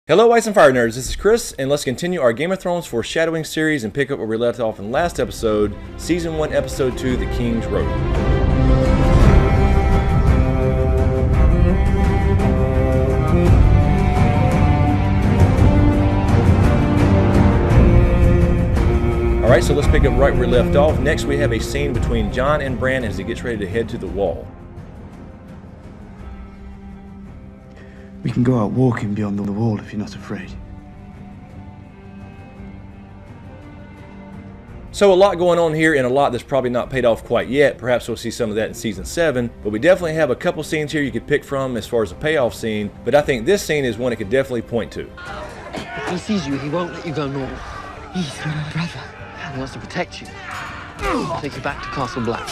Hello Ice and Fire Nerds, this is Chris, and let's continue our Game of Thrones Foreshadowing series and pick up where we left off in the last episode, Season 1, Episode 2, The King's Road. Alright, so let's pick up right where we left off. Next we have a scene between Jon and Bran as he gets ready to head to the wall. We can go out walking beyond the wall if you're not afraid. So a lot going on here and a lot that's probably not paid off quite yet. Perhaps we'll see some of that in Season 7. But we definitely have a couple scenes here you could pick from as far as a payoff scene. But I think this scene is one it could definitely point to. If he sees you, he won't let you go north. He's your brother and wants to protect you. Take you back to Castle Black.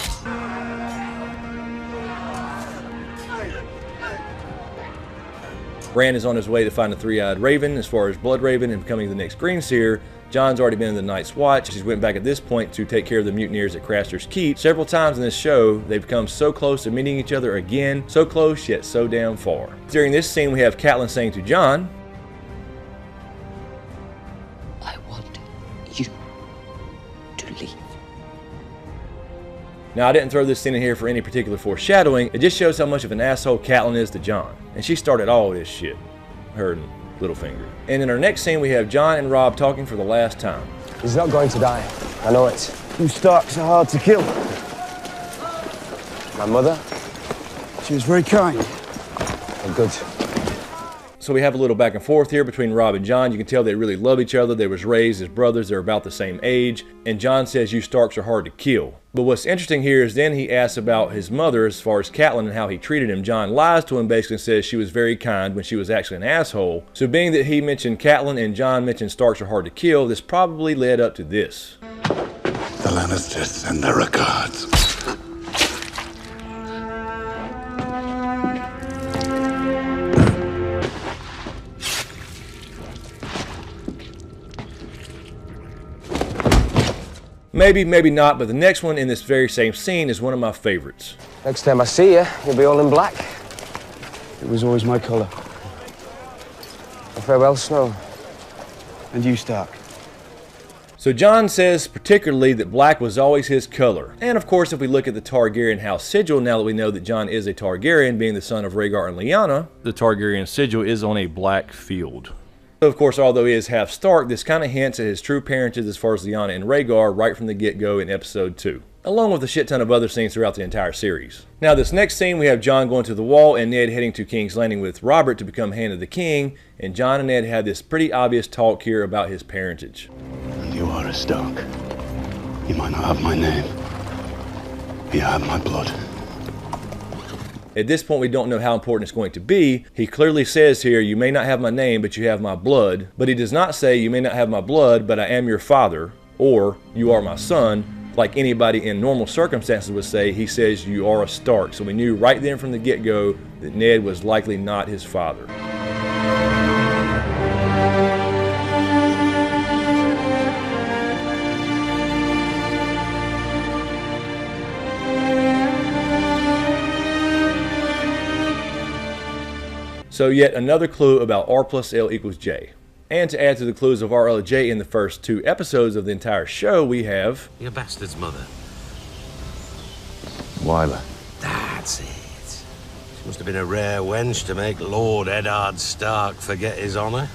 Bran is on his way to find the three-eyed raven as far as Blood Raven and becoming the next Green Seer. Jon's already been in the Night's Watch. He's went back at this point to take care of the mutineers at Craster's Keep. Several times in this show, they've become so close to meeting each other again. So close, yet so damn far. During this scene, we have Catelyn saying to Jon, I want you to leave. Now, I didn't throw this scene in here for any particular foreshadowing. It just shows how much of an asshole Catelyn is to Jon. And she started all this shit. Her and Littlefinger. And in our next scene, we have Jon and Robb talking for the last time. He's not going to die. I know it. You Starks are hard to kill. My mother? She was very kind. Oh, good. So we have a little back and forth here between Robb and Jon. You can tell they really love each other. They was raised as brothers. They're about the same age. And Jon says, you Starks are hard to kill. But what's interesting here is then he asks about his mother as far as Catelyn and how he treated him. Jon lies to him, basically says she was very kind when she was actually an asshole. So being that he mentioned Catelyn and Jon mentioned Starks are hard to kill, this probably led up to this. The Lannisters send their regards. Maybe, maybe not, but the next one in this very same scene is one of my favorites. Next time I see you, you'll be all in black. It was always my colour. Farewell, Snow. And you, Stark. So Jon says particularly that black was always his color. And of course, if we look at the Targaryen house sigil, now that we know that Jon is a Targaryen, being the son of Rhaegar and Lyanna, the Targaryen sigil is on a black field. So of course, although he is half Stark, this kind of hints at his true parentage as far as Lyanna and Rhaegar right from the get-go in episode 2, along with a shit ton of other scenes throughout the entire series. Now this next scene, we have Jon going to the wall and Ned heading to King's Landing with Robert to become Hand of the King, and Jon and Ned have this pretty obvious talk here about his parentage. And you are a Stark. You might not have my name. You have my blood. At this point, we don't know how important it's going to be. He clearly says here, you may not have my name, but you have my blood. But he does not say, you may not have my blood, but I am your father, or you are my son, like anybody in normal circumstances would say. He says, you are a Stark. So we knew right then from the get-go that Ned was likely not his father. So yet another clue about R plus L equals J. And to add to the clues of RLJ in the first 2 episodes of the entire show, we have... Your bastard's mother. Wyler. That's it. She must have been a rare wench to make Lord Eddard Stark forget his honour.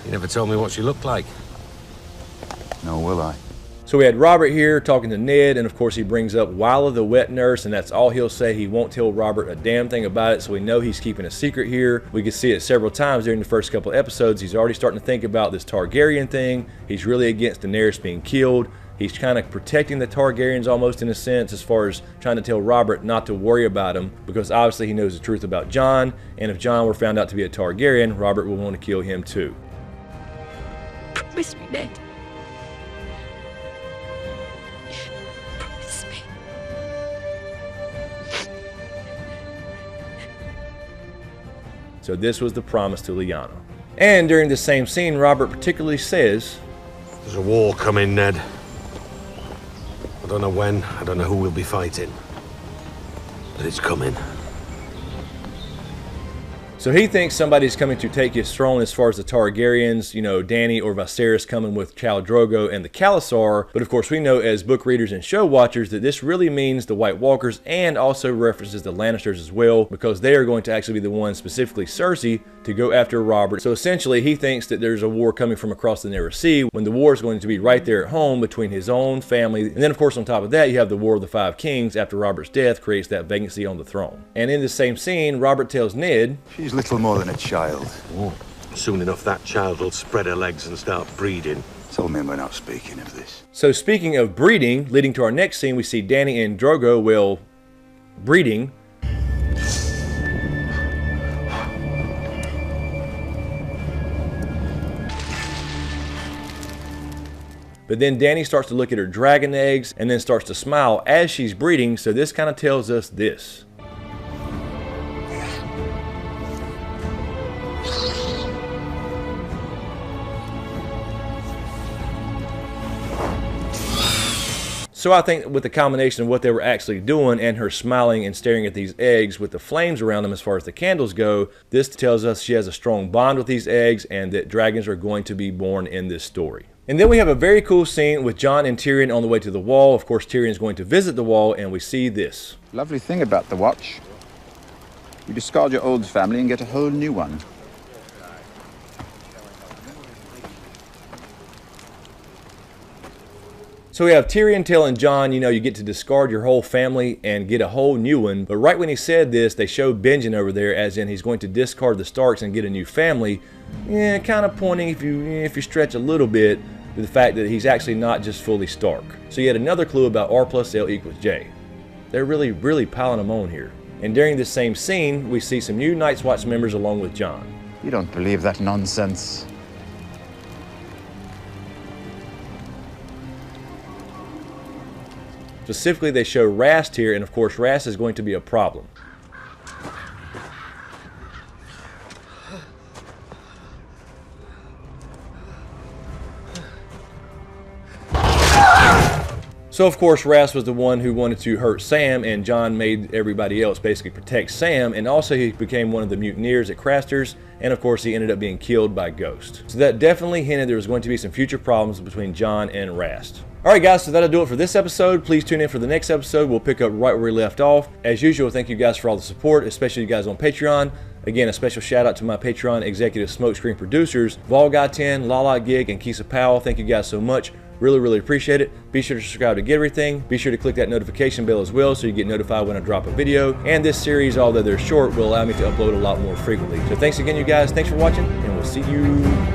You never told me what she looked like. No, will I? So we had Robert here talking to Ned, and of course he brings up Wyler the wet nurse, and that's all he'll say. He won't tell Robert a damn thing about it, so we know he's keeping a secret here. We can see it several times during the first couple of episodes. He's already starting to think about this Targaryen thing. He's really against Daenerys being killed. He's kind of protecting the Targaryens almost in a sense, as far as trying to tell Robert not to worry about him, because obviously he knows the truth about Jon, and if Jon were found out to be a Targaryen, Robert will want to kill him too. Promise me, Ned. Promise me. So this was the promise to Lyanna. And during the same scene, Robert particularly says, There's a war coming, Ned. I don't know when, I don't know who we'll be fighting. But it's coming. So he thinks somebody's coming to take his throne as far as the Targaryens, you know, Dany or Viserys coming with Khal Drogo and the Khalasar. But of course we know as book readers and show watchers that this really means the White Walkers and also references the Lannisters as well, because they are going to actually be the ones, specifically Cersei, to go after Robert. So essentially he thinks that there's a war coming from across the Narrow Sea when the war is going to be right there at home between his own family. And then of course on top of that you have the War of the Five Kings after Robert's death creates that vacancy on the throne. And in the same scene, Robert tells Ned, "She's little more than a child. Soon enough that child will spread her legs and start breeding. Tell me we're not speaking of this." So speaking of breeding, leading to our next scene, we see Dany and Drogo, well, breeding. But then Dany starts to look at her dragon eggs and then starts to smile as she's breeding, so this kind of tells us this. So I think with the combination of what they were actually doing and her smiling and staring at these eggs with the flames around them as far as the candles go, this tells us she has a strong bond with these eggs and that dragons are going to be born in this story. And then we have a very cool scene with Jon and Tyrion on the way to the Wall. Of course, Tyrion's going to visit the Wall, and we see this. Lovely thing about the watch. You discard your old family and get a whole new one. So we have Tyrion telling Jon, you know, you get to discard your whole family and get a whole new one. But right when he said this, they show Benjen over there, as in he's going to discard the Starks and get a new family. Yeah, kind of pointing, if you stretch a little bit, to the fact that he's actually not just fully Stark. So yet another clue about R+L=J. They're really piling them on here. And during this same scene, we see some new Night's Watch members along with Jon. You don't believe that nonsense. Specifically, they show Rast here, and of course, Rast is going to be a problem. So of course Rast was the one who wanted to hurt Sam, and Jon made everybody else basically protect Sam, and also he became one of the mutineers at Craster's, and of course he ended up being killed by Ghost. So that definitely hinted there was going to be some future problems between Jon and Rast. Alright guys, so that'll do it for this episode. Please tune in for the next episode. We'll pick up right where we left off. As usual, thank you guys for all the support, especially you guys on Patreon. Again, a special shout out to my Patreon executive smokescreen producers, Volguy10, Lala Gig, and Kisa Powell. Thank you guys so much. Really appreciate it. Be sure to subscribe to get everything. Be sure to click that notification bell as well so you get notified when I drop a video. And this series, although they're short, will allow me to upload a lot more frequently. So thanks again, you guys. Thanks for watching, and we'll see you